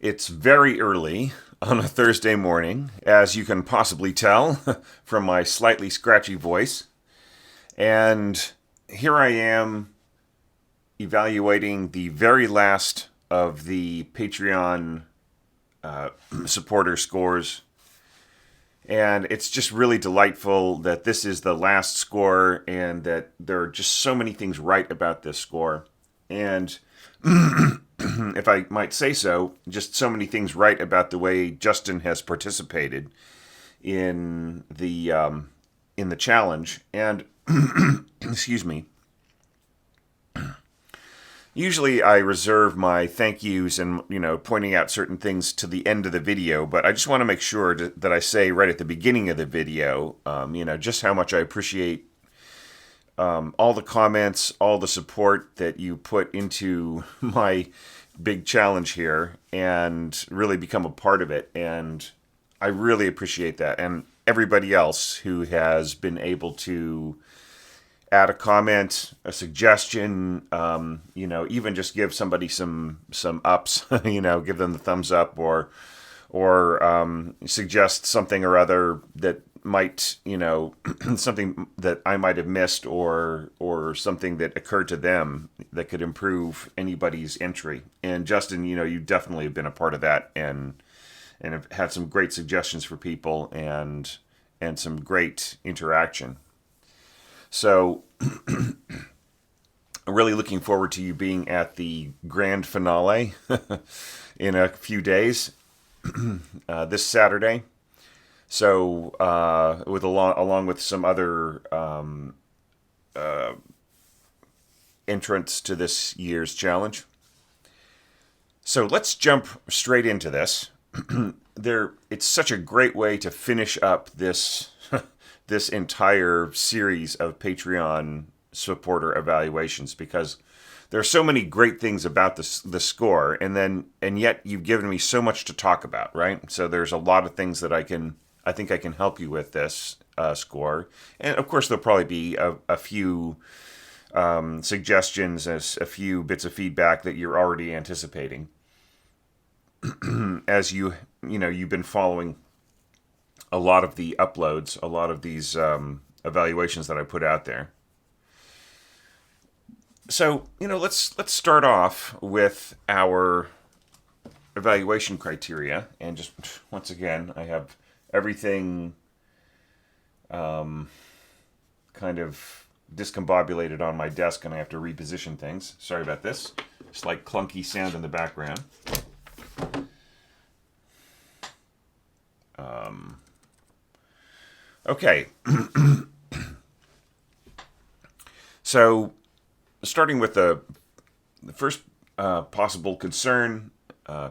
It's very early on a Thursday morning, as you can possibly tell from my slightly scratchy voice. And here I am evaluating the very last of the Patreon supporter scores. And it's just really delightful that this is the last score and that there are just so many things right about this score. And if I might say so, just so many things right about the way Justin has participated in the challenge. And excuse me. Usually I reserve my thank yous and, pointing out certain things to the end of the video, but I just want to make sure that I say right at the beginning of the video, just how much I appreciate all the comments, all the support that you put into my big challenge here and really become a part of it. And I really appreciate that. And everybody else who has been able to add a comment, a suggestion, even just give somebody some ups, give them the thumbs up or suggest something or other that might, something that I might have missed or something that occurred to them that could improve anybody's entry. And Justin, you definitely have been a part of that and have had some great suggestions for people and some great interaction. So I'm really looking forward to you being at the grand finale in a few days, this Saturday. So along with some other entrants to this year's challenge. So let's jump straight into this. It's such a great way to finish up this this entire series of Patreon supporter evaluations because there are so many great things about the score, and yet you've given me so much to talk about, right? So there's a lot of things that I think I can help you with this score, and of course there'll probably be a few suggestions, as a few bits of feedback that you're already anticipating as you've been following a lot of the uploads, a lot of these evaluations that I put out there. So, let's start off with our evaluation criteria. And just, once again, I have everything kind of discombobulated on my desk, and I have to reposition things. Sorry about this. Slight clunky sound in the background. Okay. So, starting with the first possible concern,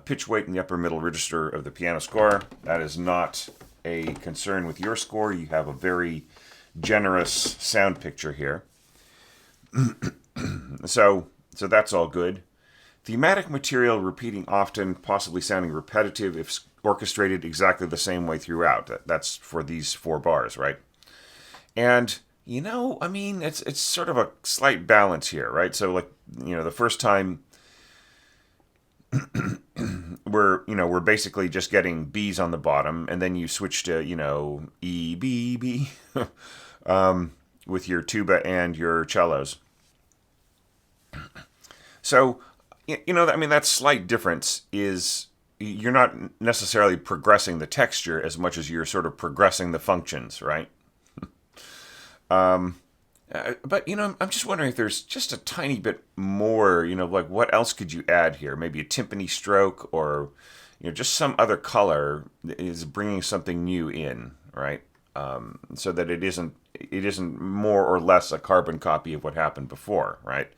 pitch weight in the upper middle register of the piano score. That is not a concern with your score. You have a very generous sound picture here. So that's all good. Thematic material repeating often, possibly sounding repetitive if orchestrated exactly the same way throughout. That's for these 4 bars, right? And, it's sort of a slight balance here, right? So, the first time we're basically just getting B's on the bottom, and then you switch to, E, B, B, with your tuba and your cellos. So, that slight difference is you're not necessarily progressing the texture as much as you're sort of progressing the functions, right? But, I'm just wondering if there's just a tiny bit more, what else could you add here? Maybe a timpani stroke or, just some other color that is bringing something new in, right? So that it isn't more or less a carbon copy of what happened before, right?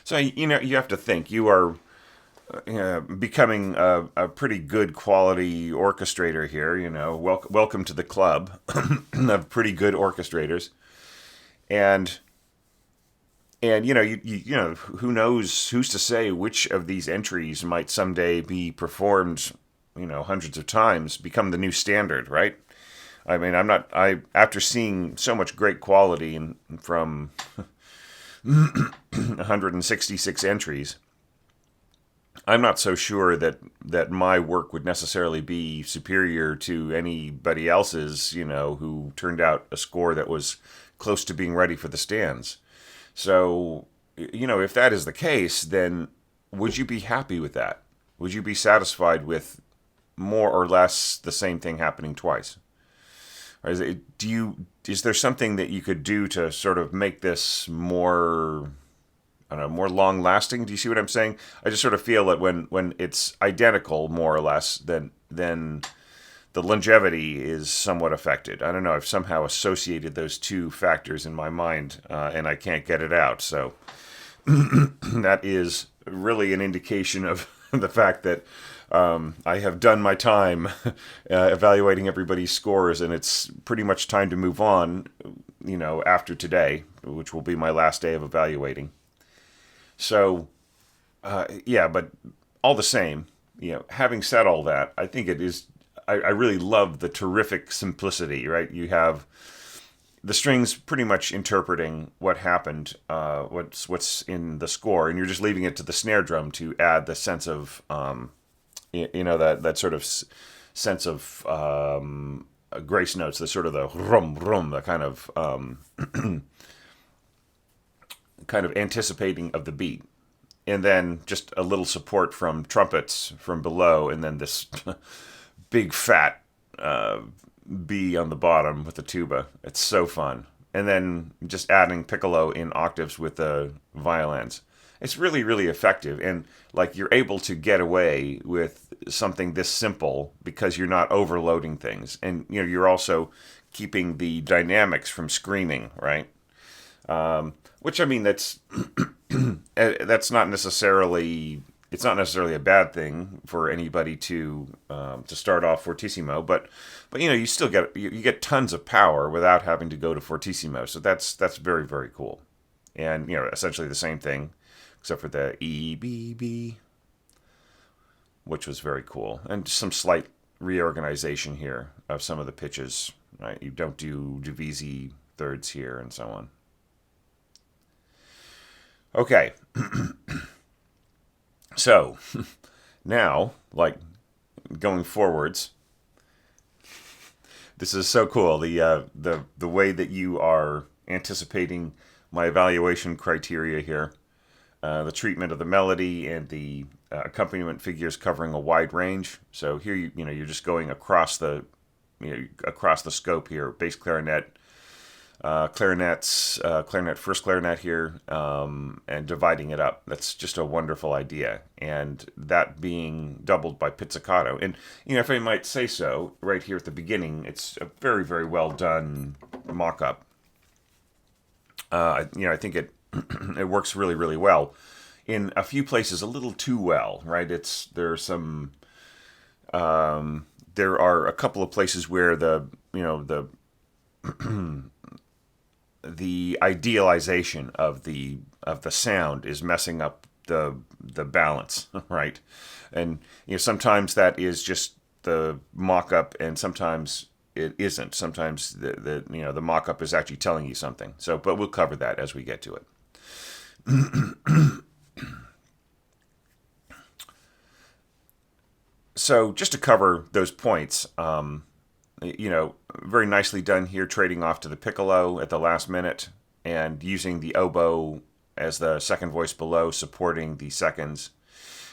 So, you have to think. You are becoming a pretty good quality orchestrator here. Welcome to the club of pretty good orchestrators, and who knows, who's to say which of these entries might someday be performed, hundreds of times, become the new standard, right? I mean, after seeing so much great quality from 166 entries, I'm not so sure that my work would necessarily be superior to anybody else's, who turned out a score that was close to being ready for the stands. So, if that is the case, then would you be happy with that? Would you be satisfied with more or less the same thing happening twice? Or is there something that you could do to sort of make this more, I don't know, more long lasting? Do you see what I'm saying? I just sort of feel that when it's identical, more or less, then the longevity is somewhat affected. I don't know. I've somehow associated those two factors in my mind, and I can't get it out. So that is really an indication of the fact that I have done my time evaluating everybody's scores, and it's pretty much time to move on, after today, which will be my last day of evaluating. So, yeah, but all the same, having said all that, I think it is. I really love the terrific simplicity, right? You have the strings pretty much interpreting what happened, what's in the score, and you're just leaving it to the snare drum to add the sense of, that sort of sense of grace notes, the sort of the rum rum, the kind of kind of anticipating of the beat, and then just a little support from trumpets from below, and then this big fat B on the bottom with the tuba. It's so fun. And then just adding piccolo in octaves with the violins. It's really, really effective. And like you're able to get away with something this simple because you're not overloading things. And you're also keeping the dynamics from screaming, right? Which, I mean, that's not necessarily, it's not necessarily a bad thing for anybody to start off fortissimo, but you still get tons of power without having to go to fortissimo. So that's very, very cool. And essentially the same thing, except for the E B B, which was very cool, and some slight reorganization here of some of the pitches. Right, you don't do divisi thirds here, and so on. Okay. So, now, like, going forwards, this is so cool. The way that you are anticipating my evaluation criteria here, the treatment of the melody and the accompaniment figures covering a wide range. So here you're just going across the scope here: bass clarinet, clarinet, first clarinet here, and dividing it up. That's just a wonderful idea. And that being doubled by pizzicato. And, if I might say so, right here at the beginning, it's a very, very well done mock-up. I think it it works really, really well. In a few places, a little too well, right? There are a couple of places where the idealization of the sound is messing up the balance, right? And sometimes that is just the mock-up, and sometimes it isn't. Sometimes the mock-up is actually telling you something. So, but we'll cover that as we get to it. So, just to cover those points, very nicely done here, trading off to the piccolo at the last minute and using the oboe as the second voice below, supporting the seconds.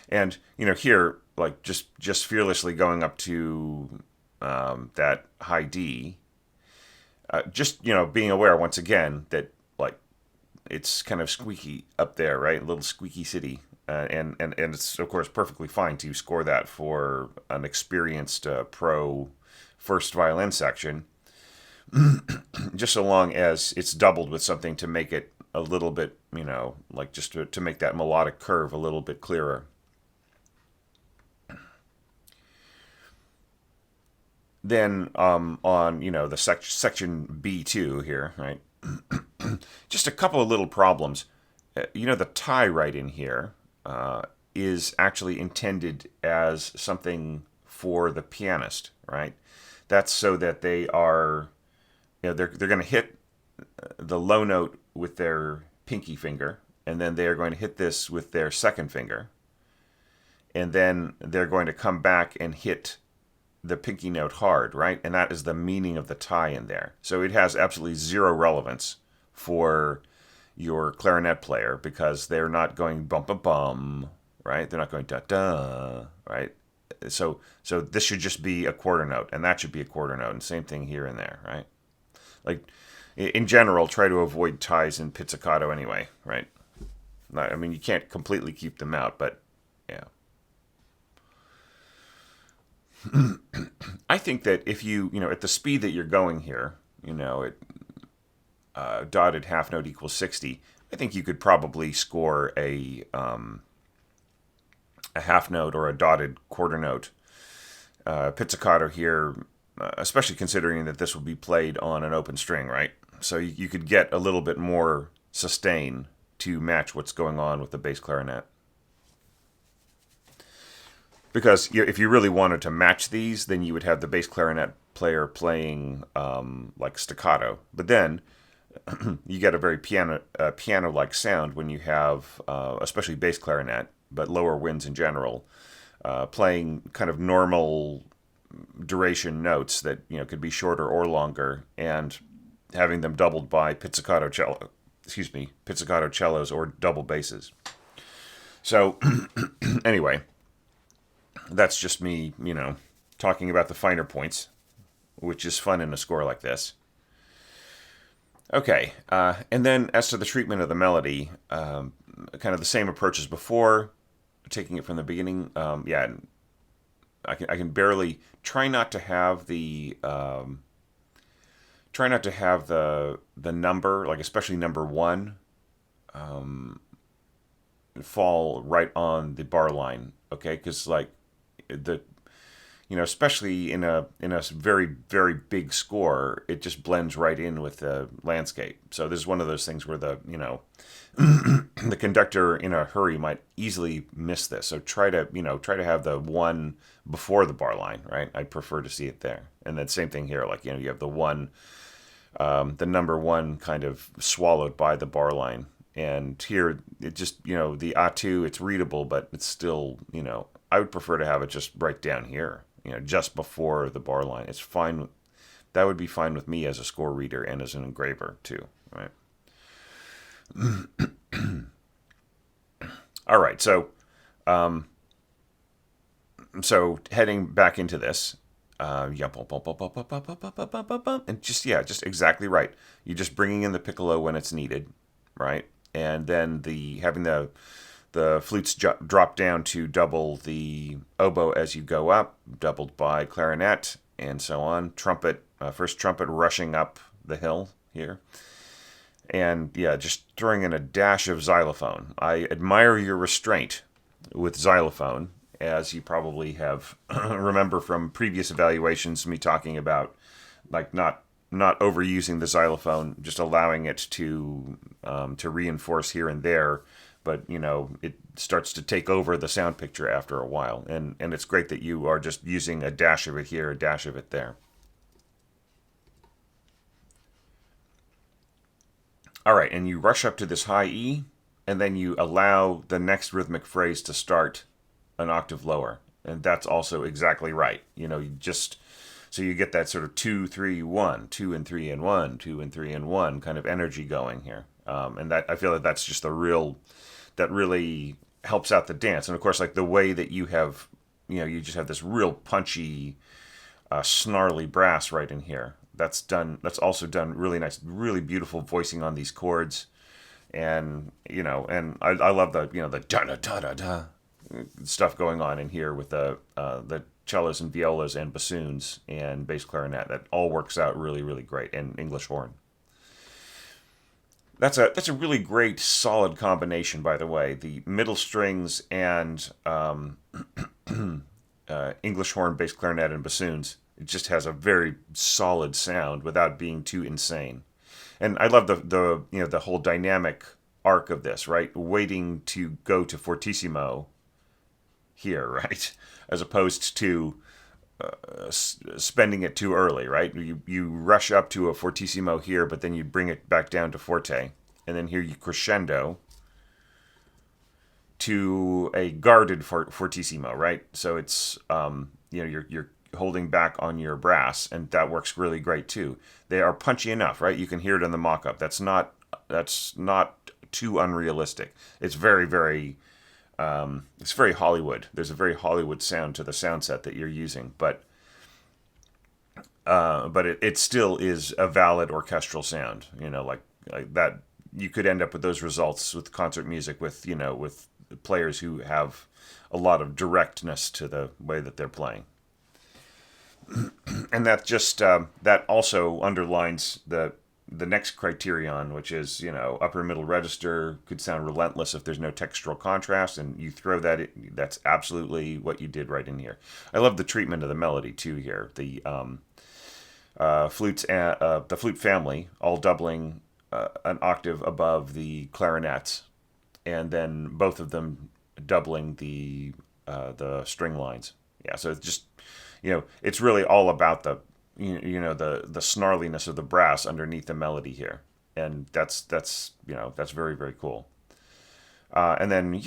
And, here, like, just fearlessly going up to that high D. Just, being aware, once again, that, like, it's kind of squeaky up there, right? A little squeaky city. And it's, of course, perfectly fine to score that for an experienced pro first violin section, just so long as it's doubled with something to make it a little bit, like just to make that melodic curve a little bit clearer. then on the section B2 here, right? Just a couple of little problems. The tie right in here is actually intended as something for the pianist, right? That's so that they are, they're going to hit the low note with their pinky finger, and then they are going to hit this with their second finger, and then they're going to come back and hit the pinky note hard, right? And that is the meaning of the tie in there. So it has absolutely zero relevance for your clarinet player because they're not going bum bum bum, right? They're not going da da, right? So this should just be a quarter note, and that should be a quarter note, and same thing here and there, right? Like in general, try to avoid ties in pizzicato anyway, right? I mean, you can't completely keep them out, but yeah. I think that if at the speed that you're going here, dotted half note equals 60, I think you could probably score a half note or a dotted quarter note pizzicato here, especially considering that this will be played on an open string, right? So you could get a little bit more sustain to match what's going on with the bass clarinet. Because if you really wanted to match these, then you would have the bass clarinet player playing like staccato. But then you get a very piano-like sound when you have, especially bass clarinet, but lower winds in general, playing kind of normal duration notes that could be shorter or longer, and having them doubled by pizzicato cellos or double basses. So anyway, that's just me, talking about the finer points, which is fun in a score like this. Okay, and then as to the treatment of the melody, kind of the same approach as before, taking it from the beginning. I can barely try not to have the number, like especially number 1, fall right on the bar line. Okay, because like especially in a very, very big score, it just blends right in with the landscape. So this is one of those things where the the conductor in a hurry might easily miss this. So try to have the 1 before the bar line, right? I prefer to see it there. And then same thing here, like you have the 1, the number 1 kind of swallowed by the bar line. And here it just the A2, it's readable, but it's still I would prefer to have it just right down here, just before the bar line. It's fine. That would be fine with me as a score reader and as an engraver too, right? All right, so heading back into this, and just exactly right. You're just bringing in the piccolo when it's needed, right? And then having the flutes drop down to double the oboe as you go up, doubled by clarinet, and so on. Trumpet, first trumpet rushing up the hill here. And just throwing in a dash of xylophone. I admire your restraint with xylophone, as you probably have remember from previous evaluations, me talking about like not overusing the xylophone, just allowing it to reinforce here and there. But it starts to take over the sound picture after a while, and it's great that you are just using a dash of it here, a dash of it there. All right, and you rush up to this high E, and then you allow the next rhythmic phrase to start an octave lower, and that's also exactly right. So you get that sort of 2, 3, 1, 2 and 3 and 1, 2 and 3 and 1 kind of energy going here, and that I feel that that's just that really helps out the dance. And of course, like the way that you have, you just have this real punchy, snarly brass right in here. That's also done really nice, really beautiful voicing on these chords, and I love the the da da da da da stuff going on in here with the cellos and violas and bassoons and bass clarinet. That all works out really, really great, and English horn. That's a really great solid combination, by the way. The middle strings and English horn, bass clarinet, and bassoons. It just has a very solid sound without being too insane. And I love the whole dynamic arc of this, right? Waiting to go to fortissimo here, right? As opposed to spending it too early, right? You rush up to a fortissimo here, but then you bring it back down to forte, and then here you crescendo to a guarded fortissimo, right? So it's you're holding back on your brass, and that works really great too. They are punchy enough, right? You can hear it in the mock-up. That's not too unrealistic. It's it's very Hollywood. There's a very Hollywood sound to the sound set that you're using, but it still is a valid orchestral sound. Like that. You could end up with those results with concert music with players who have a lot of directness to the way that they're playing. And that just that also underlines the next criterion, which is upper middle register could sound relentless if there's no textural contrast, and you throw that in, that's absolutely what you did right in here. I love the treatment of the melody too here. The flutes, the flute family, all doubling an octave above the clarinets, and then both of them doubling the string lines. Yeah, so it's just it's really all about the snarliness of the brass underneath the melody here, and that's very, very cool. And then I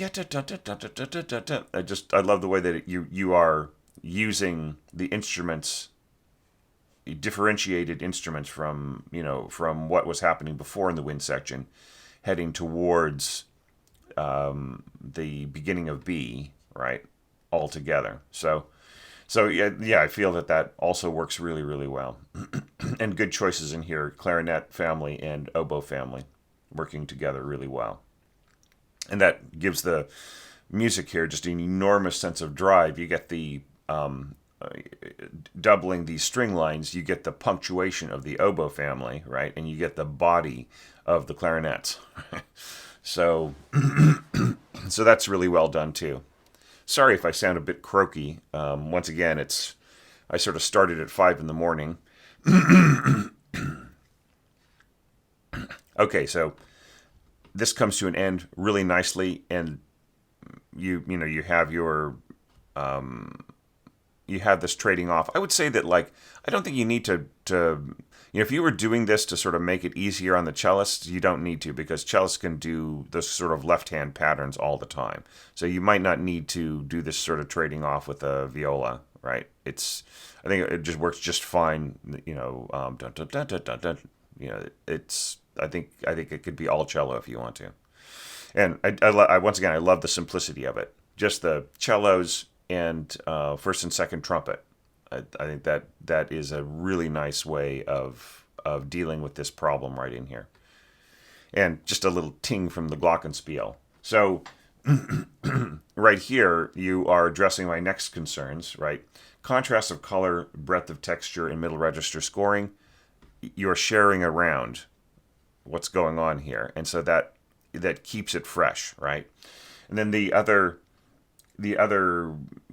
love the way that you are using the instruments, differentiated instruments from what was happening before in the wind section, heading towards the beginning of B, right, all together. So yeah, I feel that also works really, really well. And good choices in here, clarinet family and oboe family working together really well. And that gives the music here just an enormous sense of drive. You get the doubling these string lines, you get the punctuation of the oboe family, right? And you get the body of the clarinets. So so that's really well done too. Sorry if I sound a bit croaky. Once again, I sort of started at 5 in the morning. Okay, so this comes to an end really nicely, and you have your you have this trading off. I would say that I don't think you need to if you were doing this to sort of make it easier on the cellists, you don't need to, because cellists can do those sort of left-hand patterns all the time. So you might not need to do this sort of trading off with a viola, right? I think it just works just fine. Dun, dun, dun, dun, dun, dun. I think it could be all cello if you want to. And I once again, I love the simplicity of it. Just the cellos and first and second trumpet. I think that is a really nice way of dealing with this problem right in here. And just a little ting from the glockenspiel. So right here, you are addressing my next concerns, right? Contrast of color, breadth of texture, and middle register scoring. You're sharing around what's going on here. And so that keeps it fresh, right? And then the other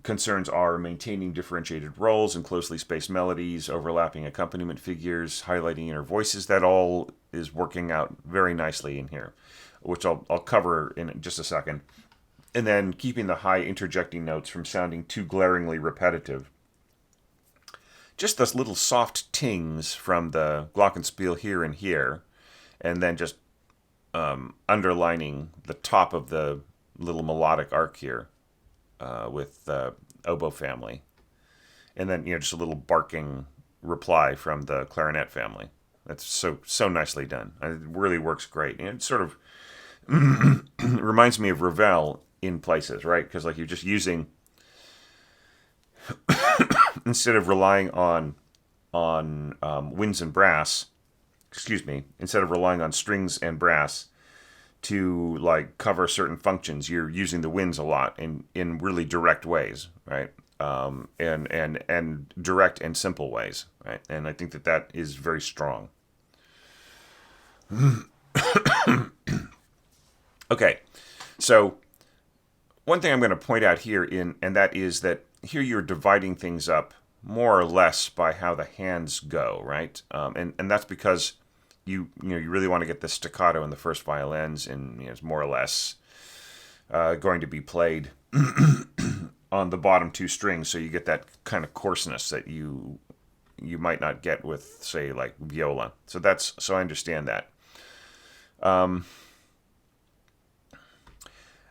concerns are maintaining differentiated roles and closely spaced melodies, overlapping accompaniment figures, highlighting inner voices. That all is working out very nicely in here, which I'll cover in just a second. And then keeping the high interjecting notes from sounding too glaringly repetitive. Just those little soft tings from the glockenspiel here and here, and then just underlining the top of the little melodic arc here. With the oboe family, and then just a little barking reply from the clarinet family. That's so nicely done. It really works great, and it sort of reminds me of Ravel in places, right? Because you're just using instead of relying on winds and brass. Excuse me. Instead of relying on strings and brass to cover certain functions, you're using the winds a lot in really direct ways, right? And direct and simple ways, right? And I think that is very strong. Okay, so one thing I'm going to point out here and that is that here you're dividing things up more or less by how the hands go, right? And that's because you really want to get the staccato in the first violins, and it's more or less going to be played on the bottom two strings, so you get that kind of coarseness that you might not get with, say, like viola. So I understand that.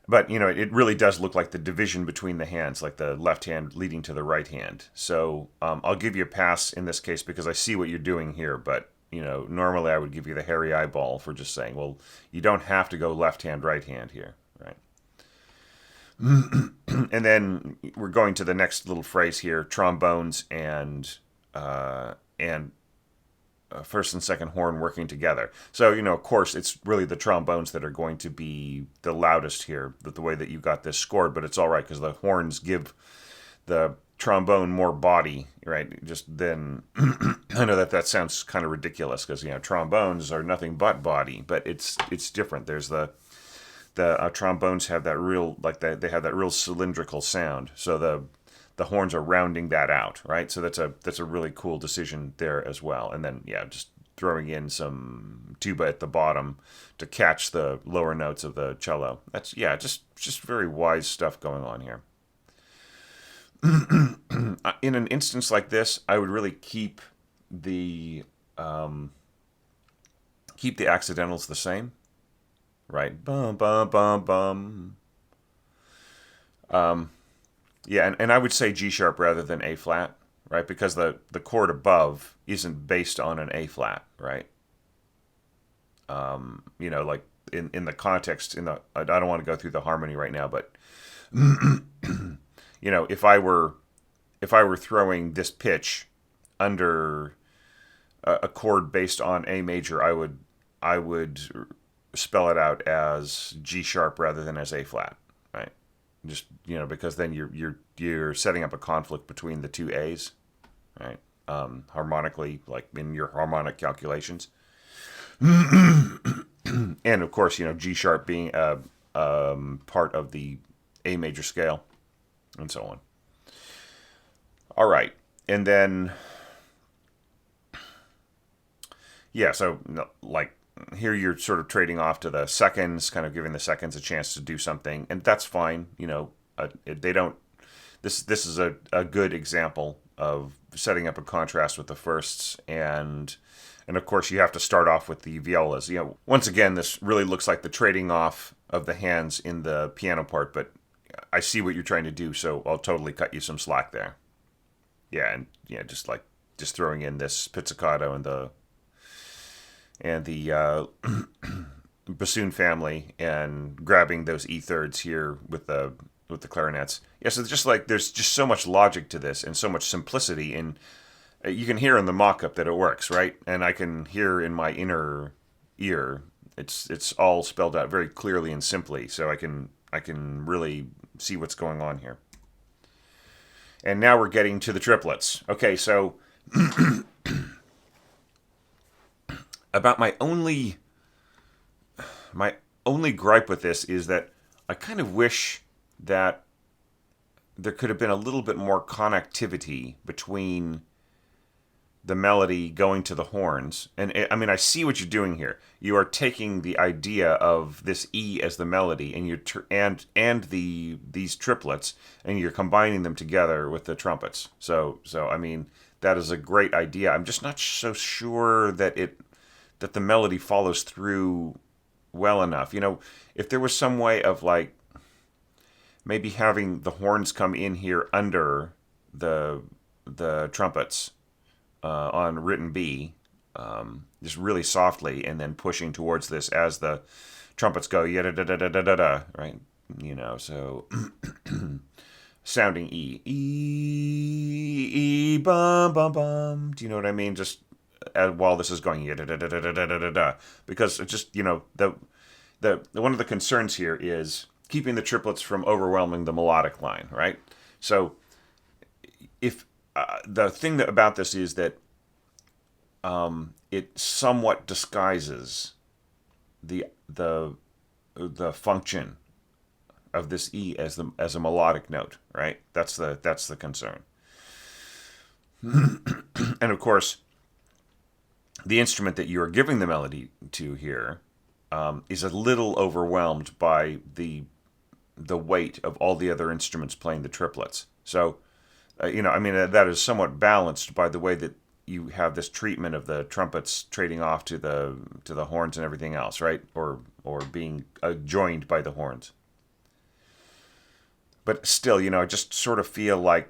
But it really does look like the division between the hands, like the left hand leading to the right hand. So I'll give you a pass in this case because I see what you're doing here. But normally I would give you the hairy eyeball for just saying, well, you don't have to go left hand, right hand here, right? And then we're going to the next little phrase here: trombones and first and second horn working together. So, of course, it's really the trombones that are going to be the loudest here, the way that you got this scored, but it's all right because the horns give the trombone more body, right? Just then, I know that sounds kind of ridiculous because, trombones are nothing but body, but it's different. There's the trombones have that real, like they have that real cylindrical sound. So the horns are rounding that out, right? So that's a really cool decision there as well. And then just throwing in some tuba at the bottom to catch the lower notes of the cello. That's just very wise stuff going on here. In an instance like this, I would really keep the accidentals the same, right? Bum bum bum bum. Yeah, and I would say G sharp rather than A flat, right? Because the chord above isn't based on an A flat, right? Like in the context, I don't want to go through the harmony right now, but if I were throwing this pitch under a chord based on A major, I would spell it out as G sharp rather than as A flat, right? Just because then you're setting up a conflict between the two A's, right? Harmonically, like in your harmonic calculations, and of course, G sharp being part of the A major scale, and so on. All right, and then so like here you're sort of trading off to the seconds, kind of giving the seconds a chance to do something, and that's fine. They don't. This is a good example of setting up a contrast with the firsts, and of course you have to start off with the violas. Once again, this really looks like the trading off of the hands in the piano part, but I see what you're trying to do, so I'll totally cut you some slack there. Just throwing in this pizzicato and the bassoon family and grabbing those E thirds here with the clarinets. So there's just so much logic to this and so much simplicity, and you can hear in the mock-up that it works, right? And I can hear in my inner ear it's all spelled out very clearly and simply, so I can really see what's going on here. And now we're getting to the triplets. Okay, so about my only gripe with this is that I kind of wish that there could have been a little bit more connectivity between the melody going to the horns. And I see what you're doing here. You are taking the idea of this E as the melody, and these triplets, and you're combining them together with the trumpets. So that is a great idea. I'm just not so sure that the melody follows through well enough. If there was some way of like maybe having the horns come in here under the trumpets on written B, just really softly, and then pushing towards this as the trumpets go yada da da da da da da, right? So sounding E bum bum bum. Do you know what I mean? Just while this is going yada da da da da da da da, because it's just the one of the concerns here is keeping the triplets from overwhelming the melodic line, right? So if the thing about this is that it somewhat disguises the function of this E as a melodic note, right? That's the concern. And of course, the instrument that you are giving the melody to here is a little overwhelmed by the weight of all the other instruments playing the triplets. So, I mean, that is somewhat balanced by the way that you have this treatment of the trumpets trading off to the horns and everything else, right? Or being joined by the horns. But still, I just sort of feel like,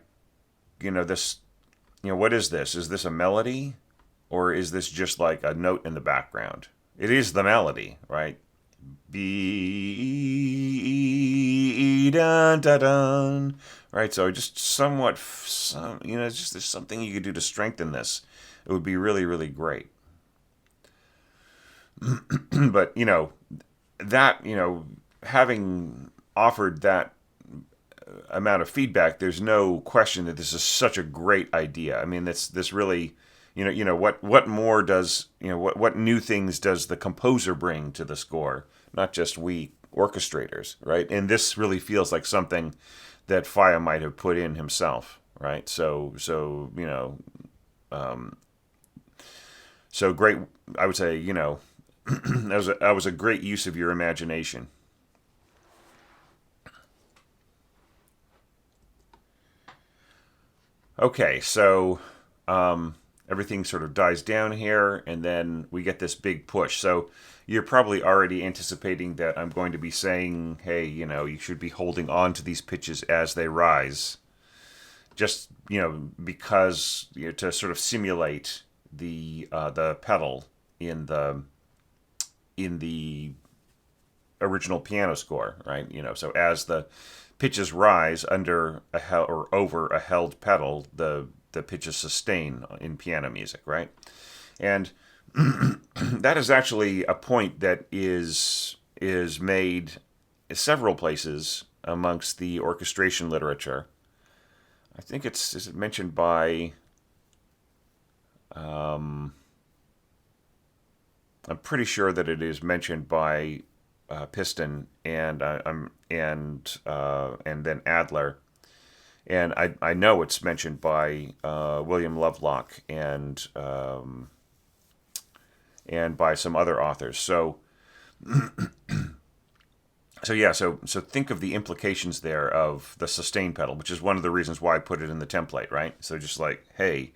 this, what is this? Is this a melody? Or is this just like a note in the background? It is the melody, right? Be dun dun dun. Right, so just somewhat, it's just there's something you could do to strengthen this. It would be really, really great. But that having offered that amount of feedback, there's no question that this is such a great idea. I mean, this really, what more does what new things does the composer bring to the score? Not just we orchestrators, right? And this really feels like something that Falla might have put in himself, right? So great. I would say, that was a great use of your imagination. Okay, so everything sort of dies down here, and then we get this big push. So you're probably already anticipating that I'm going to be saying, hey, you should be holding on to these pitches as they rise. Just, because, to sort of simulate the pedal in the original piano score, right? So as the pitches rise under or over a held pedal, the pitches sustain in piano music, right? And that is actually a point that is made several places amongst the orchestration literature. I think is it mentioned by I'm pretty sure that it is mentioned by Piston and then Adler, and I know it's mentioned by William Lovelock and by some other authors. So think of the implications there of the sustain pedal, which is one of the reasons why I put it in the template, right? So just like, hey,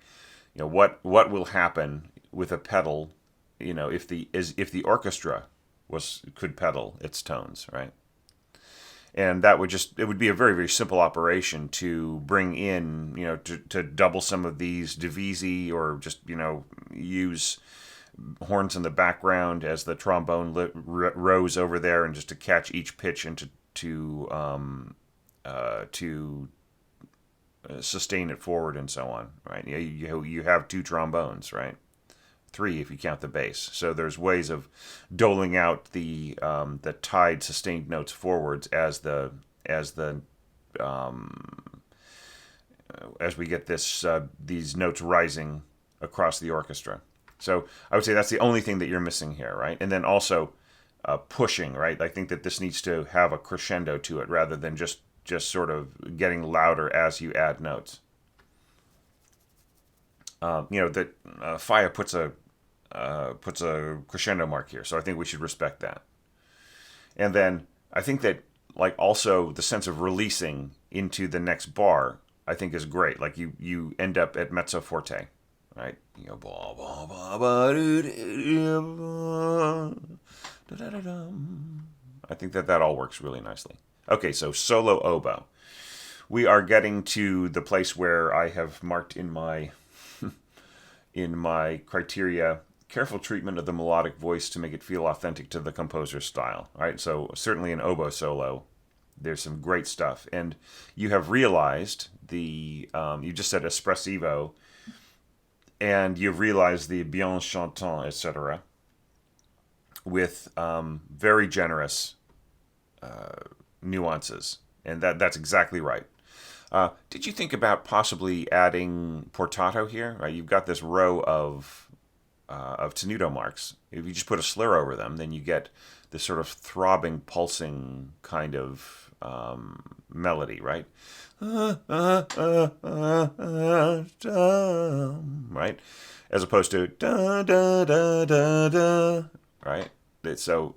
what will happen with a pedal, if the orchestra could pedal its tones, right? And it would be a very, very simple operation to bring in, to double some of these divisi, or just, use horns in the background as the trombone rose over there, and just to catch each pitch and to sustain it forward and so on, right? You have two trombones, right? Three if you count the bass. So there's ways of doling out the tied sustained notes forwards as we get these notes rising across the orchestra. So I would say that's the only thing that you're missing here, right? And then also pushing, right? I think that this needs to have a crescendo to it rather than just sort of getting louder as you add notes. That Falla puts a crescendo mark here, so I think we should respect that. And then I think that, like, also the sense of releasing into the next bar, I think is great. Like you end up at mezzo forte, right? I think that all works really nicely. Okay, so solo oboe. We are getting to the place where I have marked in my criteria careful treatment of the melodic voice to make it feel authentic to the composer's style. All right, so certainly an oboe solo, there's some great stuff, and you have realized you just said espressivo, and you've realized the bien chantant, etc., with very generous nuances, and that's exactly right. Did you think about possibly adding portato here? Right, you've got this row of tenuto marks. If you just put a slur over them, then you get this sort of throbbing, pulsing kind of melody, right? right, as opposed to da da da da da, right? So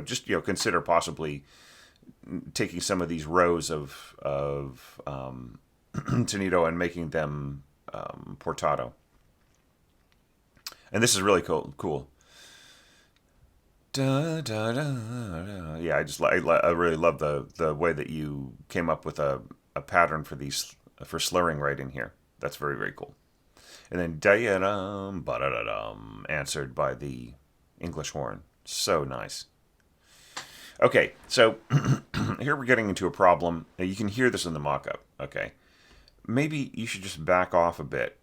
just consider possibly taking some of these rows of tonito and making them portato. And this is really cool. Da, da, da, da. Yeah, I really love the way that you came up with a pattern for these for slurring right in here. That's very very cool. And then da dum ba da da dum answered by the English horn. So nice. Okay, so here we're getting into a problem. Now you can hear this in the mock-up. Okay, maybe you should just back off a bit.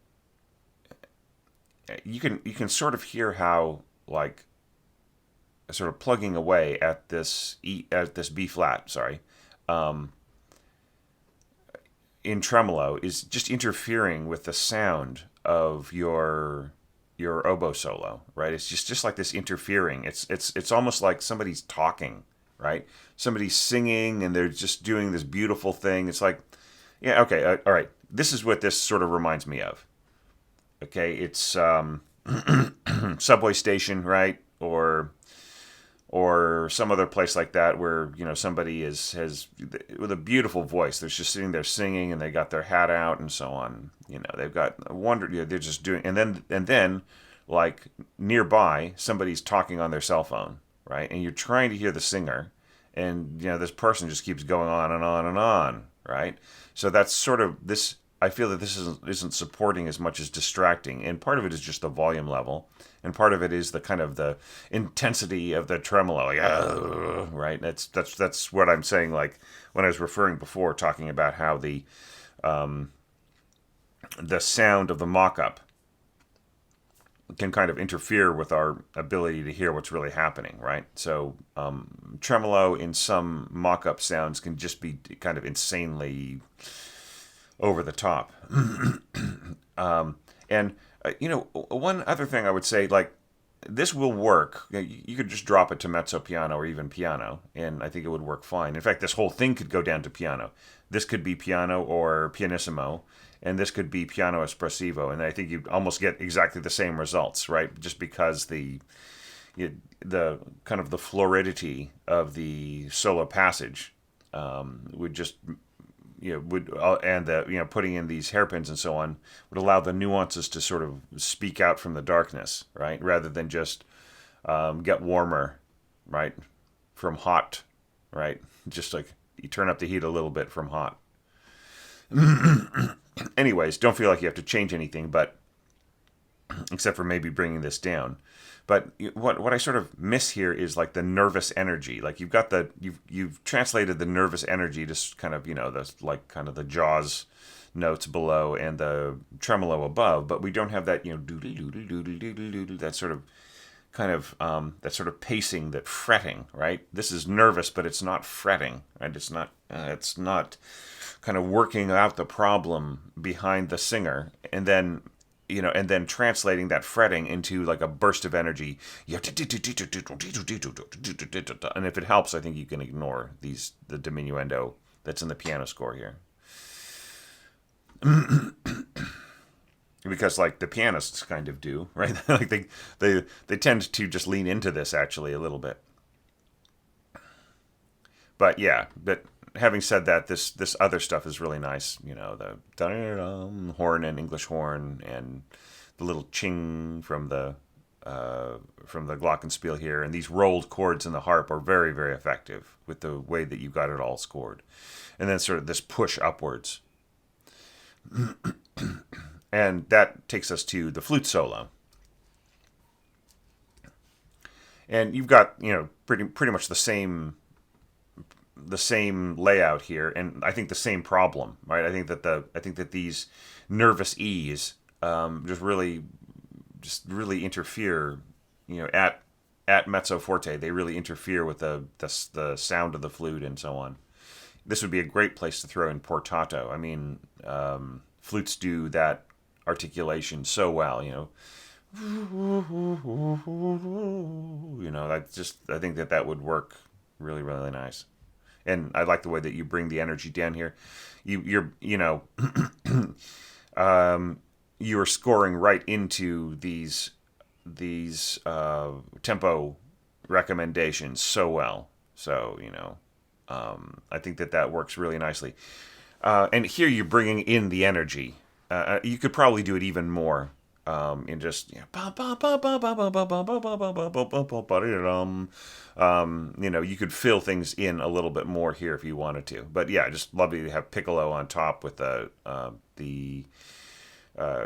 You can sort of hear how like sort of plugging away at this B flat, sorry, in tremolo is just interfering with the sound of your oboe solo, right? It's just like this interfering. It's almost like somebody's talking, right? Somebody's singing and they're just doing this beautiful thing. It's like, yeah, okay, all right. This is what this sort of reminds me of. Okay, it's subway station, right? Or some other place like that where somebody has with a beautiful voice. They're just sitting there singing and they got their hat out and so on. They've got a wonder. They're just doing and then like nearby somebody's talking on their cell phone, right? And you're trying to hear the singer, and this person just keeps going on and on and on, right? So that's sort of this. I feel that this isn't supporting as much as distracting, and part of it is just the volume level, and part of it is the kind of the intensity of the tremolo, like right. That's what I'm saying. Like when I was referring before, talking about how the sound of the mock-up can kind of interfere with our ability to hear what's really happening, right? So tremolo in some mock-up sounds can just be kind of insanely over the top. And one other thing I would say, like, this will work. You could just drop it to mezzo piano or even piano, and I think it would work fine. In fact, this whole thing could go down to piano. This could be piano or pianissimo, and this could be piano espressivo, and I think you'd almost get exactly the same results, right? Just because the kind of the floridity of the solo passage would just and the putting in these hairpins and so on would allow the nuances to sort of speak out from the darkness, right? Rather than just get warmer, right? From hot, right? Just like you turn up the heat a little bit from hot. Anyways, don't feel like you have to change anything, but except for maybe bringing this down. But what I sort of miss here is like the nervous energy. Like you've translated the nervous energy to kind of the like kind of the Jaws notes below and the tremolo above, but we don't have that that sort of that sort of pacing, that fretting, right? This is nervous, but it's not fretting, right? It's not kind of working out the problem behind the singer, and then translating that fretting into like a burst of energy. And if it helps, I think you can ignore the diminuendo that's in the piano score here. Because like the pianists kind of do, right? Like they tend to just lean into this actually a little bit. But yeah, but having said that, this other stuff is really nice. The horn and English horn and the little ching from the glockenspiel here, and these rolled chords in the harp are very very effective with the way that you got it all scored, and then sort of this push upwards, and that takes us to the flute solo. And you've got pretty much the same layout here, and I think the same problem, right? I think that these nervous E's just really interfere, at mezzo forte. They really interfere with the sound of the flute and so on. This would be a great place to throw in portato. I mean, flutes do that articulation so well. I think that would work really really nice. And I like the way that you bring the energy down here. You're scoring right into these tempo recommendations so well. So I think that works really nicely. And here you're bringing in the energy. You could probably do it even more. In just you could fill things in a little bit more here if you wanted to. But yeah, just lovely to have piccolo on top with the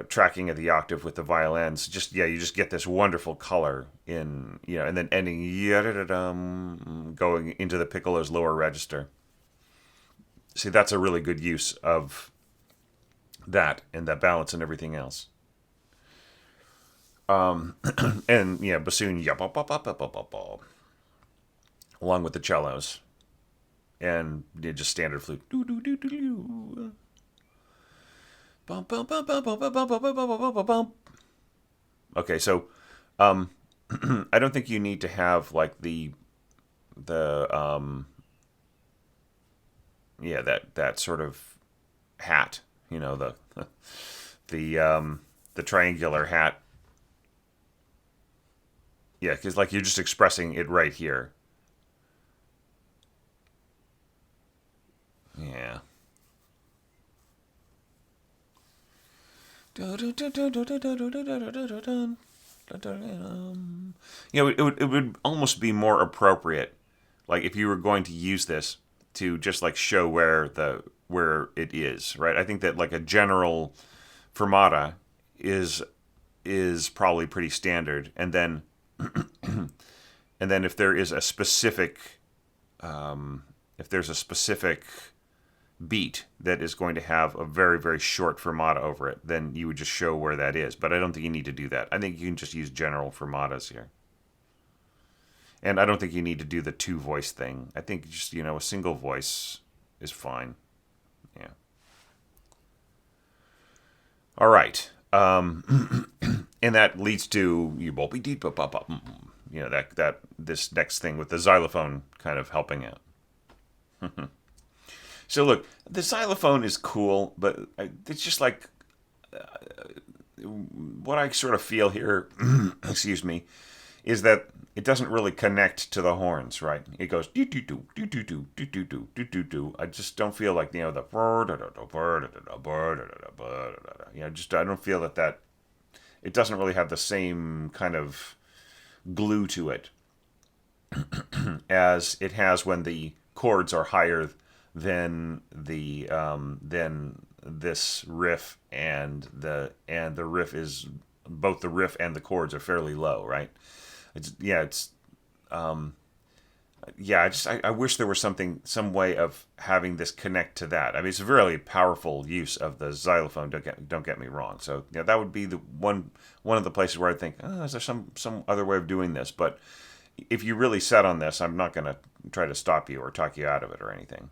tracking of the octave with the violins. You just get this wonderful color in and then ending going into the piccolo's lower register. See, that's a really good use of that and that balance and everything else. And bassoon along with the cellos and just standard flute. Okay, so I don't think you need to have like the that sort of hat, the triangular hat. Yeah, because like you're just expressing it right here. Yeah. It would almost be more appropriate, like if you were going to use this to just like show where it is, right? I think that like a general fermata is probably pretty standard, and then if there is a specific if there's a specific beat that is going to have a very, very short fermata over it, then you would just show where that is. But I don't think you need to do that. I think you can just use general fermatas here. And I don't think you need to do the two voice thing. I think just, a single voice is fine. Yeah. All right. And that leads to that this next thing with the xylophone kind of helping out. So look, the xylophone is cool, but it's just like what I sort of feel here, excuse me, is that it doesn't really connect to the horns, right? It goes do do do do do do do do do do do do. I just don't feel like the just I don't feel that it doesn't really have the same kind of glue to it as it has when the chords are higher than this riff, and the riff is both the riff and the chords are fairly low, right? I wish there was some way of having this connect to that. I mean, it's a really powerful use of the xylophone. Don't get me wrong. So that would be the one of the places where I think, is there some other way of doing this? But if you really set on this, I'm not going to try to stop you or talk you out of it or anything.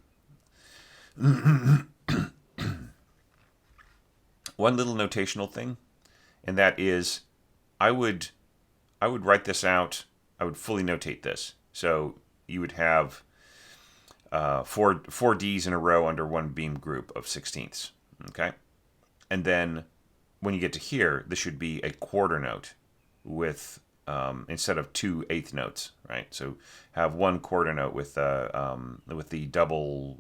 One little notational thing, and that is, I would write this out. I would fully notate this. So you would have four Ds in a row under one beam group of sixteenths. Okay, and then when you get to here, this should be a quarter note with instead of 2 eighth notes, right? So have one quarter note with the double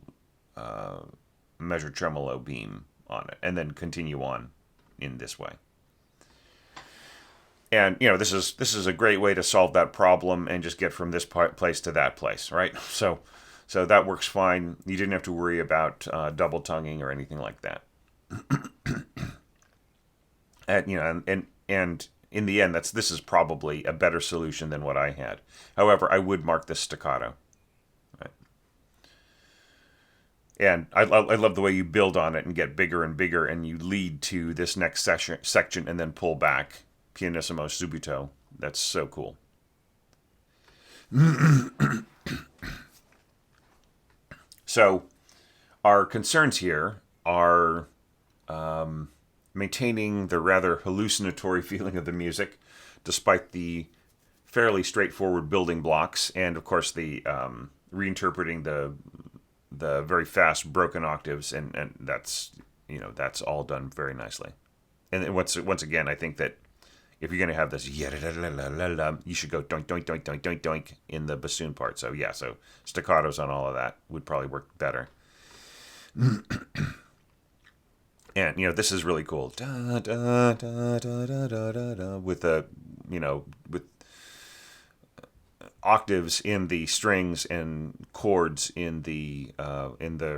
measure tremolo beam on it, and then continue on in this way. And this is a great way to solve that problem and just get from this place to that place, right? So that works fine. You didn't have to worry about double tonguing or anything like that. And in the end, this is probably a better solution than what I had. However, I would mark this staccato. Right? And I love the way you build on it and get bigger and bigger, and you lead to this next section and then pull back. Pianissimo subito. That's so cool. So, our concerns here are maintaining the rather hallucinatory feeling of the music, despite the fairly straightforward building blocks, and of course the reinterpreting the very fast broken octaves, and that's that's all done very nicely. And once again, I think that if you're going to have this, you should go doink doink doink doink doink doink in the bassoon part. So yeah, so staccatos on all of that would probably work better. And this is really cool. Da, da, da, da, da, da, da, da, with the with octaves in the strings and chords in the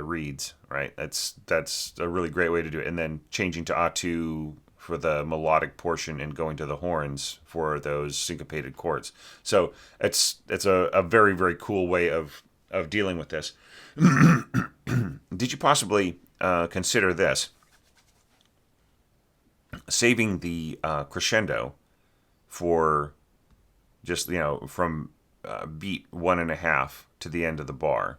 reeds, right? That's a really great way to do it. And then changing to A2 for the melodic portion and going to the horns for those syncopated chords. So it's a very, very cool way of dealing with this. Did you possibly consider this? Saving the crescendo for just from beat 1.5 to the end of the bar.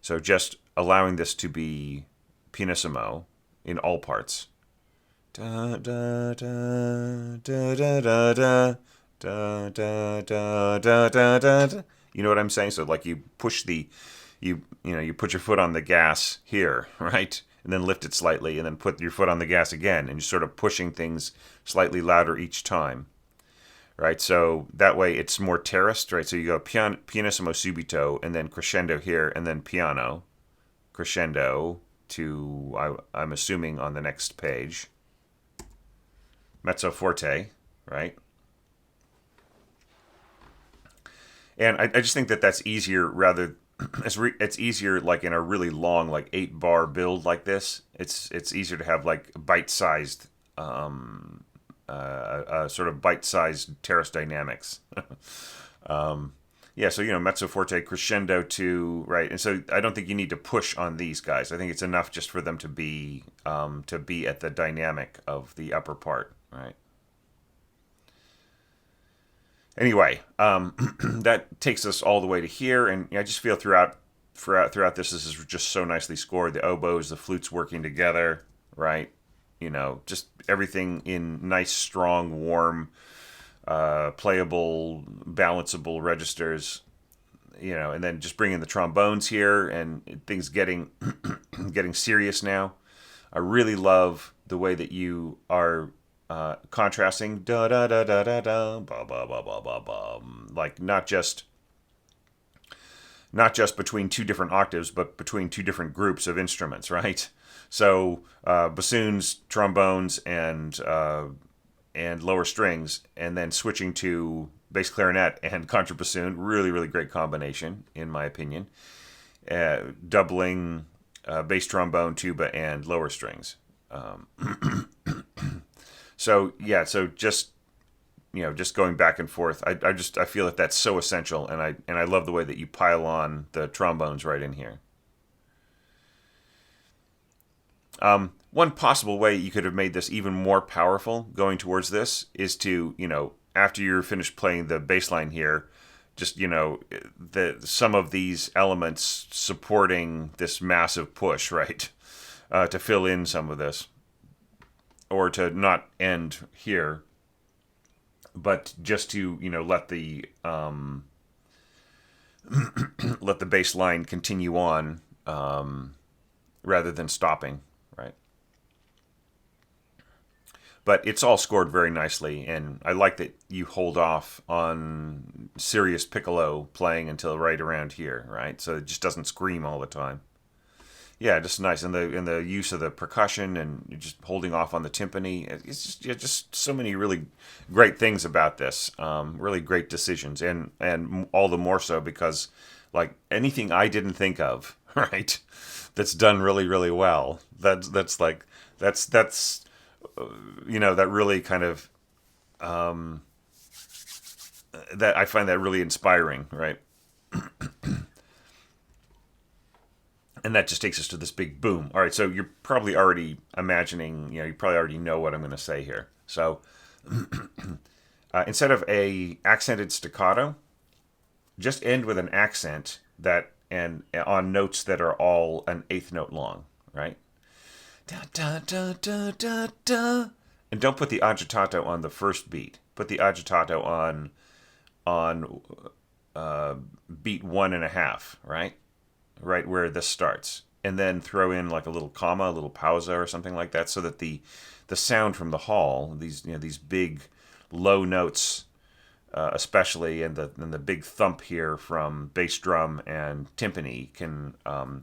So just allowing this to be pianissimo in all parts. Da, da, da, da, da, da, da, da, da, da, da, da, da. You know what I'm saying? So like you push you put your foot on the gas here, right? And then lift it slightly and then put your foot on the gas again, and you're sort of pushing things slightly louder each time. Right, so that way it's more terraced, right? So you go pianissimo subito, and then crescendo here, and then piano, crescendo to, I'm assuming on the next page, mezzo forte, right? And I just think that that's easier it's easier like in a really long, like 8-bar build like this. It's easier to have like bite-sized sort of bite-sized terrace dynamics. So mezzo forte, crescendo to, right, and so I don't think you need to push on these guys. I think it's enough just for them to be at the dynamic of the upper part, right? Anyway, that takes us all the way to here, and I just feel throughout this is just so nicely scored. The oboes, the flutes working together, right? Just everything in nice, strong, warm, playable, balanceable registers, and then just bringing the trombones here and things getting serious now. I really love the way that you are contrasting da da da da da da ba ba ba ba ba ba, like not just between two different octaves, but between two different groups of instruments, right? So bassoons, trombones, and lower strings, and then switching to bass clarinet and contrabassoon. Really, really great combination, in my opinion. Doubling bass trombone, tuba, and lower strings. So just going back and forth. I feel that that's so essential, and I love the way that you pile on the trombones right in here. One possible way you could have made this even more powerful going towards this is to, after you're finished playing the bass line here, just, some of these elements supporting this massive push, right? To fill in some of this. Or to not end here, but just to, let the let the bass line continue on rather than stopping, right? But it's all scored very nicely, and I like that you hold off on serious piccolo playing until right around here, right? So it just doesn't scream all the time. Yeah, just nice, and the use of the percussion and just holding off on the timpani. It's just so many really great things about this. Really great decisions, and all the more so because like anything I didn't think of, right? That's done really, really well. That's that really kind of that I find that really inspiring, right? And that just takes us to this big boom. All right, so you're probably already imagining, you probably already know what I'm going to say here. So instead of a accented staccato, just end with an accent that and on notes that are all an eighth note long, right? Da da da da da da. And don't put the agitato on the first beat. Put the agitato on beat 1.5, right? right where this starts, and then throw in like a little comma, a little pausa or something like that, so that the sound from the hall, these big low notes, especially, and the big thump here from bass drum and timpani can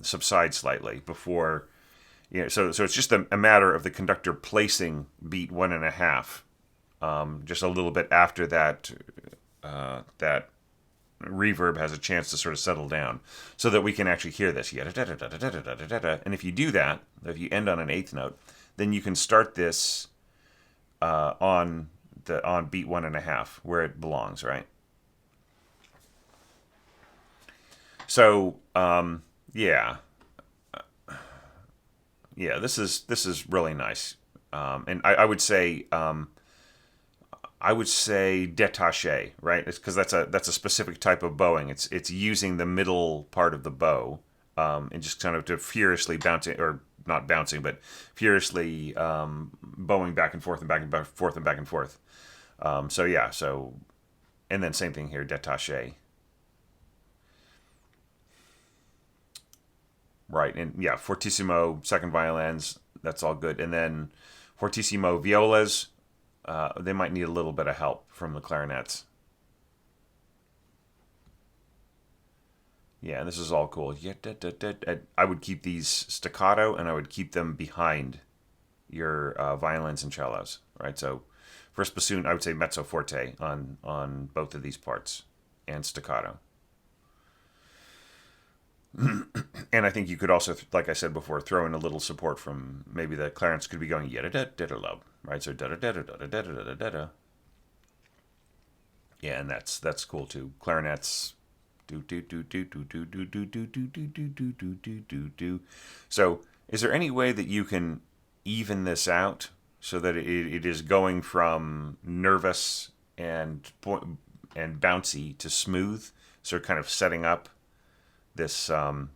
subside slightly before. So it's just a matter of the conductor placing beat 1.5, just a little bit after that reverb has a chance to sort of settle down, so that we can actually hear this. And if you do that, if you end on an eighth note, then you can start this on beat 1.5 where it belongs, right? So yeah, this is really nice, and I would say détaché, right? It's because that's a specific type of bowing. It's using the middle part of the bow, and just kind of to furiously bouncing, or not bouncing, but furiously bowing back and forth and back and forth and back and forth. So and then same thing here, détaché. Right, and yeah, fortissimo second violins, that's all good, and then fortissimo violas. They might need a little bit of help from the clarinets. Yeah, and this is all cool. I would keep these staccato, and I would keep them behind your violins and cellos, right? So first bassoon, I would say mezzo forte on both of these parts, and staccato. And I think you could also, like I said before, throw in a little support from maybe the clarinets could be going right? So da da da da da da da da da. Yeah, and that's cool too. Clarinets do do do do do do do do do do do do do do do do do. So, is there any way that you can even this out so that it is going from nervous and bouncy to smooth, so kind of setting up this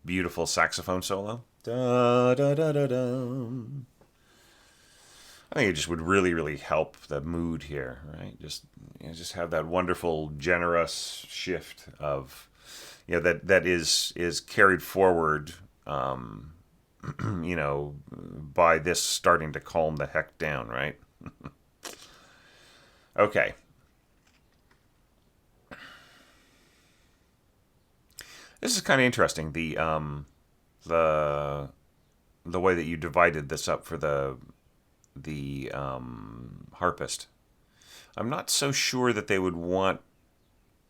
beautiful saxophone solo? Da, da, da, da, da. I think it just would really, really help the mood here, right? Just have that wonderful, generous shift of, that is carried forward, by this starting to calm the heck down, right? Okay. This is kind of interesting. The way that you divided this up for the harpist. I'm not so sure that they would want,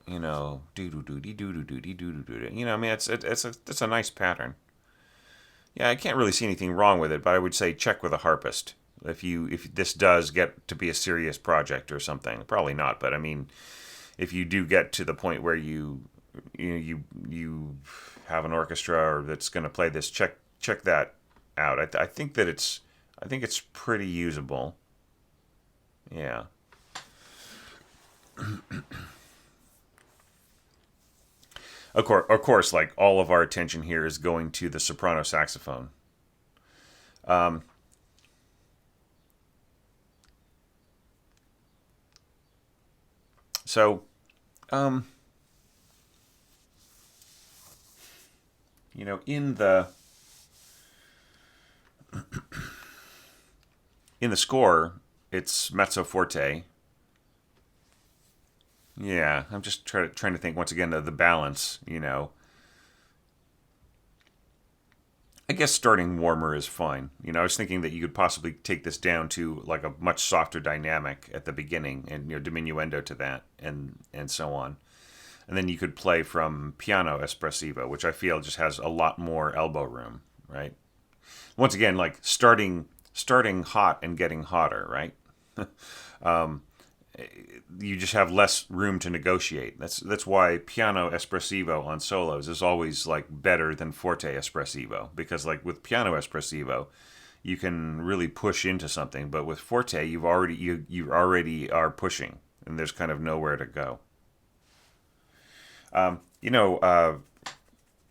do do do do do do do do do. I mean, it's a nice pattern. Yeah, I can't really see anything wrong with it, but I would say check with a harpist if this does get to be a serious project or something. Probably not, but I mean, if you do get to the point where you have an orchestra or that's going to play this, check that out. I think it's pretty usable. Yeah. Of course, like all of our attention here is going to the soprano saxophone. Um, so, um, in the score, it's mezzo forte. Yeah, I'm just trying to think once again of the balance. I guess starting warmer is fine. I was thinking that you could possibly take this down to like a much softer dynamic at the beginning, and diminuendo to that, and so on. And then you could play from piano espressivo, which I feel just has a lot more elbow room, right? Once again, like starting hot and getting hotter, right? um, you just have less room to negotiate. That's why piano espressivo on solos is always like better than forte espressivo, because like with piano espressivo, you can really push into something, but with forte, you already are pushing, and there's kind of nowhere to go. Um, you know, uh,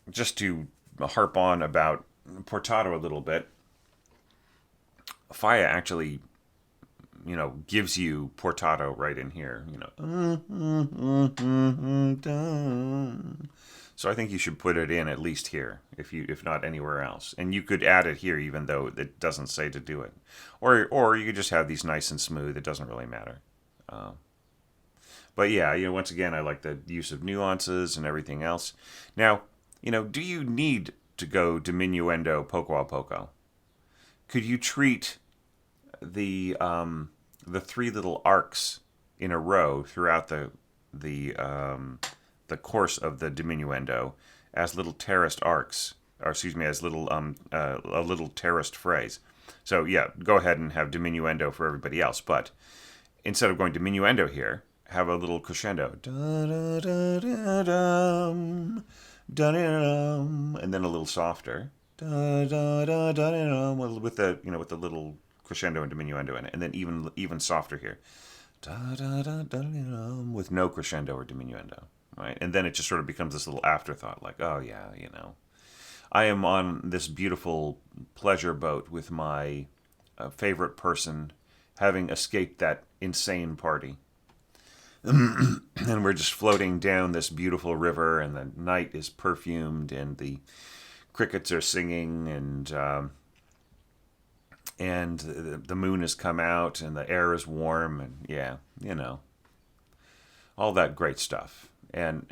just to harp on about portato a little bit, Falla actually gives you portato right in here. So I think you should put it in at least here, if not anywhere else. And you could add it here, even though it doesn't say to do it. Or you could just have these nice and smooth. It doesn't really matter. But yeah, once again, I like the use of nuances and everything else. Now, do you need to go diminuendo poco a poco? Could you treat the three little arcs in a row throughout the course of the diminuendo as little terraced arcs, or excuse me, as a little terraced phrase? So yeah, go ahead and have diminuendo for everybody else, but instead of going diminuendo here, have a little crescendo, and then a little softer, with the little crescendo and diminuendo in it, and then even softer here, with no crescendo or diminuendo, right? And then it just sort of becomes this little afterthought, like, oh yeah, I am on this beautiful pleasure boat with my favorite person, having escaped that insane party. And we're just floating down this beautiful river, and the night is perfumed, and the crickets are singing, and the moon has come out, and the air is warm, and yeah, all that great stuff. And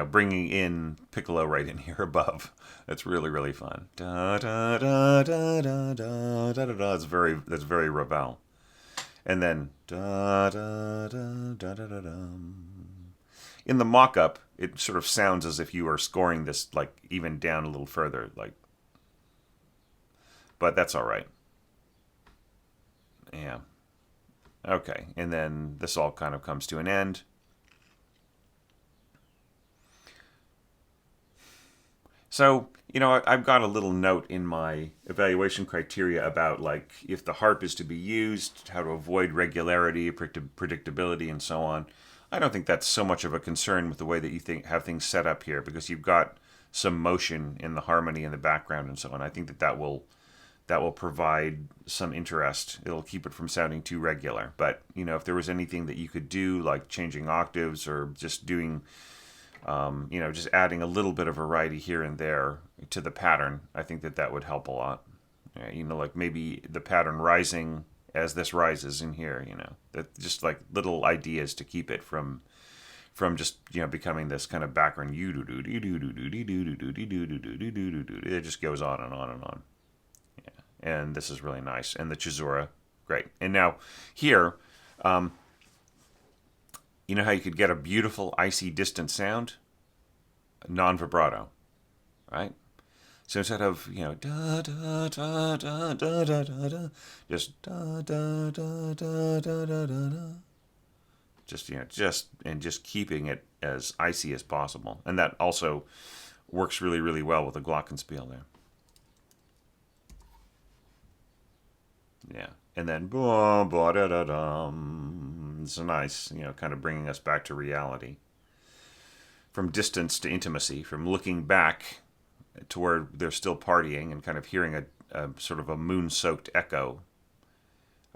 bringing in Piccolo right in here above. That's really, really fun. Da da da da da da da da. That's very Ravel. And then da da da da da da da. In the mock-up, it sort of sounds as if you are scoring this like even down a little further, but that's all right. Yeah. Okay. And then this all kind of comes to an end. So, I've got a little note in my evaluation criteria about, like, if the harp is to be used, how to avoid regularity, predictability, and so on. I don't think that's so much of a concern with the way that you have things set up here, because you've got some motion in the harmony in the background and so on. I think that will provide some interest. It'll keep it from sounding too regular. But, if there was anything that you could do, like changing octaves or just doing just adding a little bit of variety here and there to the pattern, I think that would help a lot. Like maybe the pattern rising as this rises in here, that just like little ideas to keep it from just becoming this kind of background. It just goes on and on and on. Yeah, and this is really nice. And the chisura, great. And now here, you know how you could get a beautiful, icy, distant sound? Non-vibrato, right? So instead of, da da da da da da da da, just da da da da da da da, just keeping it as icy as possible. And that also works really, really well with the glockenspiel there. Yeah. And then, it's nice, kind of bringing us back to reality. From distance to intimacy, from looking back to where they're still partying and kind of hearing a sort of a moon-soaked echo.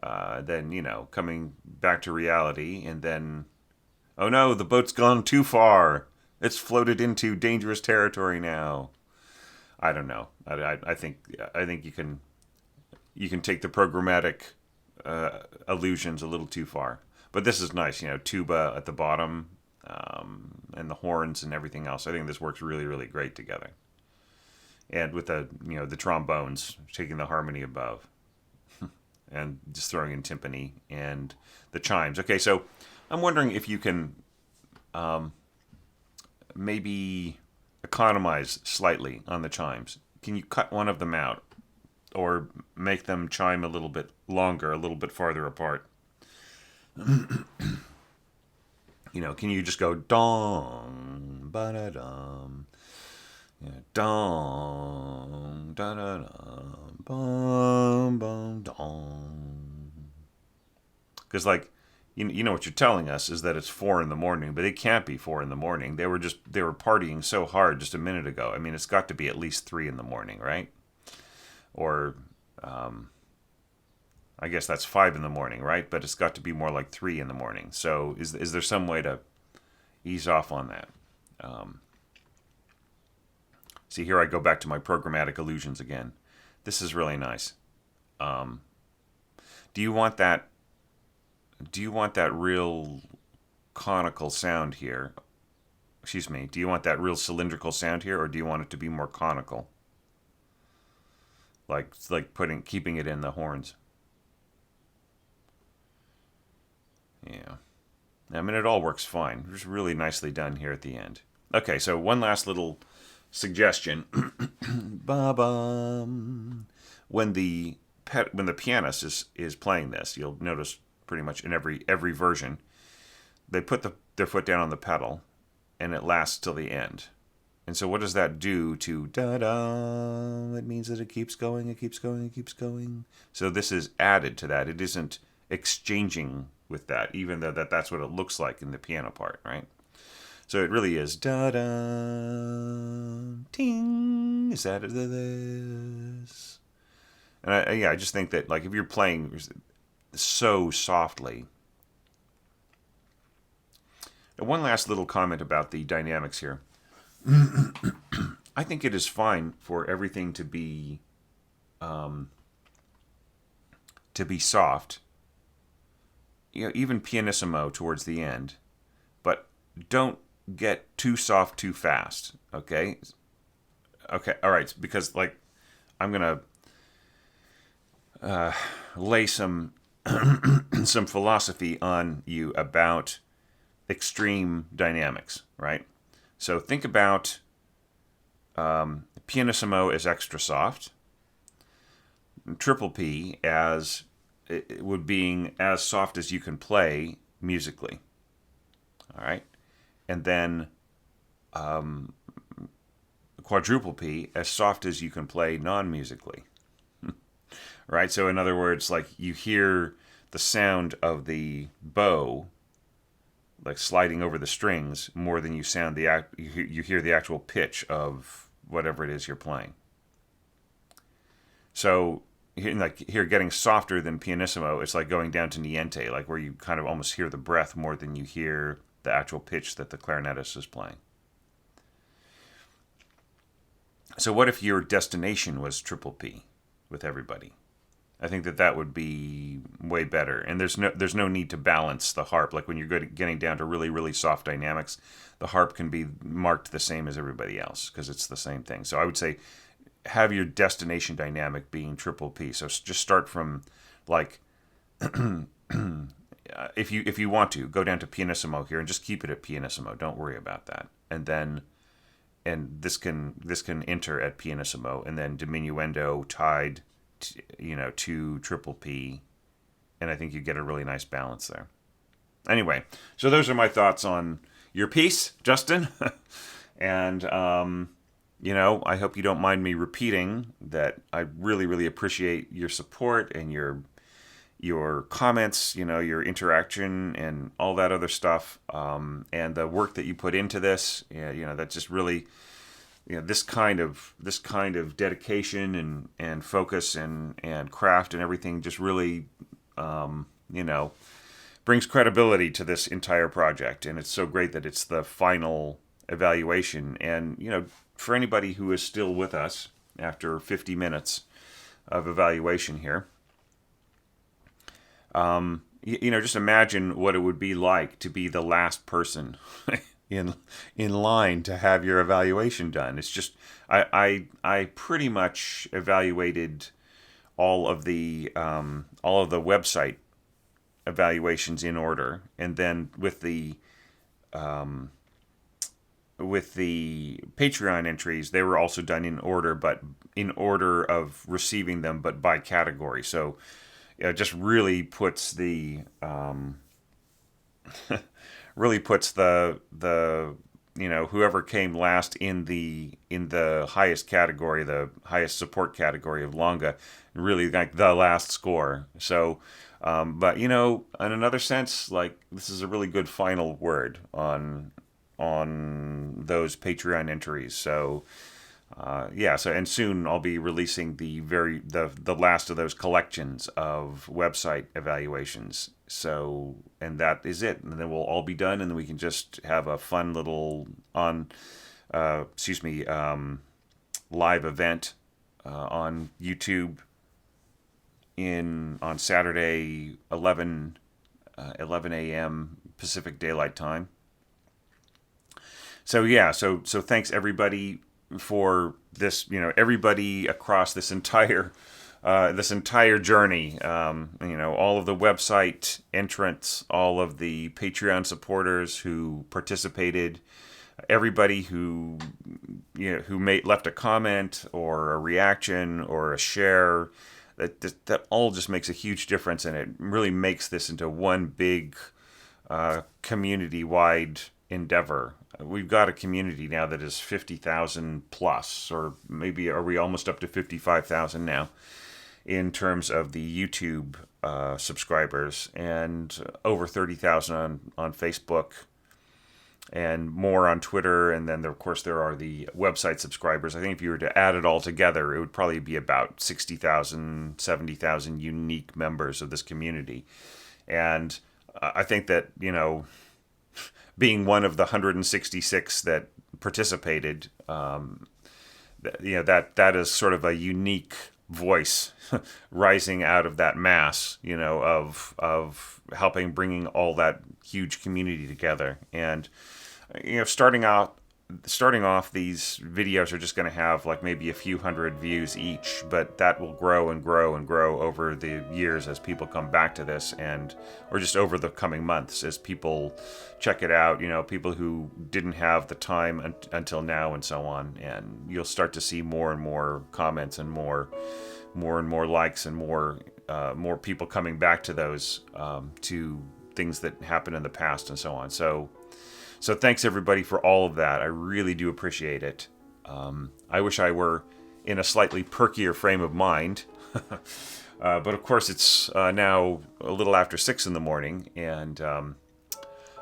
Then, coming back to reality, and then, oh no, the boat's gone too far. It's floated into dangerous territory now. I don't know. I think you can take the programmatic allusions a little too far. But this is nice, tuba at the bottom, and the horns and everything else. I think this works really, really great together. And with the trombones, taking the harmony above, and just throwing in timpani and the chimes. Okay, so I'm wondering if you can maybe economize slightly on the chimes. Can you cut one of them out? Or make them chime a little bit longer, a little bit farther apart? Can you just go dong, ba-da-dum, dong, da-da-dum, bum, bum, dong. Because, like, you know what you're telling us is that it's 4 a.m, but it can't be 4 a.m. They were partying so hard just a minute ago. I mean, it's got to be at least 3 a.m, right? Or I guess that's 5 a.m, right? But it's got to be more like 3 a.m. So is there some way to ease off on that? See, here I go back to my programmatic illusions again. This is really nice. Um, do you want that? Do you want that real conical sound here? Excuse me. Do you want that real cylindrical sound here, or do you want it to be more conical? Like keeping it in the horns. Yeah. I mean, it all works fine. It's really nicely done here at the end. Okay, so one last little suggestion. Ba-bum. When the pianist is playing this, you'll notice pretty much in every version, they put their foot down on the pedal, and it lasts till the end. And so what does that do to da-da? It means that it keeps going, it keeps going, it keeps going. So this is added to that. It isn't exchanging with that, even though that's what it looks like in the piano part, right? So it really is da-da, ting, is that this? And I just think that, like, if you're playing so softly. And one last little comment about the dynamics here. I think it is fine for everything to be soft. You know, even pianissimo towards the end, but don't get too soft too fast. Okay. All right. Because, like, I'm gonna lay some some philosophy on you about extreme dynamics, right? So think about pianissimo as extra soft, triple P as it would being as soft as you can play musically, all right, and then quadruple P as soft as you can play non-musically, right? So in other words, like, you hear the sound of the bow, like, sliding over the strings more than you hear the actual pitch of whatever it is you're playing. So, like, here, getting softer than pianissimo, it's like going down to niente, like where you kind of almost hear the breath more than you hear the actual pitch that the clarinetist is playing. So what if your destination was triple P with everybody? I think that would be way better. And there's no need to balance the harp. Like, when you're getting down to really, really soft dynamics, the harp can be marked the same as everybody else because it's the same thing. So I would say have your destination dynamic being triple P. So just start from, like, if you want to, go down to pianissimo here and just keep it at pianissimo. Don't worry about that. And this can enter at pianissimo, and then diminuendo tied to triple P, and I think you get a really nice balance there. Anyway, so those are my thoughts on your piece, Justin. And I hope you don't mind me repeating that I really, really appreciate your support and your comments, your interaction and all that other stuff, and the work that you put into this. That just really, this kind of dedication and focus and craft and everything just really, brings credibility to this entire project. And it's so great that it's the final evaluation. And, for anybody who is still with us after 50 minutes of evaluation here, just imagine what it would be like to be the last person in line to have your evaluation done. It's just I pretty much evaluated all of the website evaluations in order, and then with the Patreon entries, they were also done in order, but in order of receiving them, but by category. So it just really puts the whoever came last in the highest category, the highest support category of Longa, really like the last score. So, but in another sense, like, this is a really good final word on those Patreon entries. So. So, and soon I'll be releasing the last of those collections of website evaluations. So, and that is it. And then we'll all be done, and then we can just have a fun little live event on YouTube on Saturday 11 a.m. Pacific Daylight Time. So yeah, so thanks everybody for this. Everybody across this entire journey. All of the website entrants, all of the Patreon supporters who participated, everybody who left a comment or a reaction or a share. That all just makes a huge difference, and it really makes this into one big community-wide endeavor. We've got a community now that is 50,000 plus, or maybe are we almost up to 55,000 now in terms of the YouTube subscribers, and over 30,000 on Facebook, and more on Twitter. And then, of course, there are the website subscribers. I think if you were to add it all together, it would probably be about 60,000, 70,000 unique members of this community. And I think that, being one of the 166 that participated, that is sort of a unique voice rising out of that mass, of helping bringing all that huge community together. And starting off, these videos are just going to have like maybe a few hundred views each, but that will grow and grow and grow over the years as people come back to this, or just over the coming months as people check it out, people who didn't have the time until now, and so on. And you'll start to see more and more comments, and more and more likes, and more people coming back to those, to things that happened in the past, and so on. So thanks everybody for all of that. I really do appreciate it. I wish I were in a slightly perkier frame of mind. But of course it's now a little after 6 in the morning, and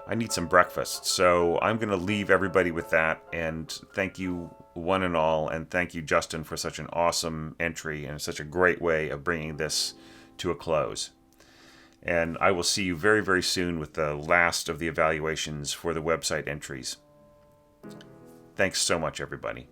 I need some breakfast. So I'm going to leave everybody with that, and thank you one and all, and thank you, Justin, for such an awesome entry and such a great way of bringing this to a close. And I will see you very, very soon with the last of the evaluations for the website entries. Thanks so much, everybody.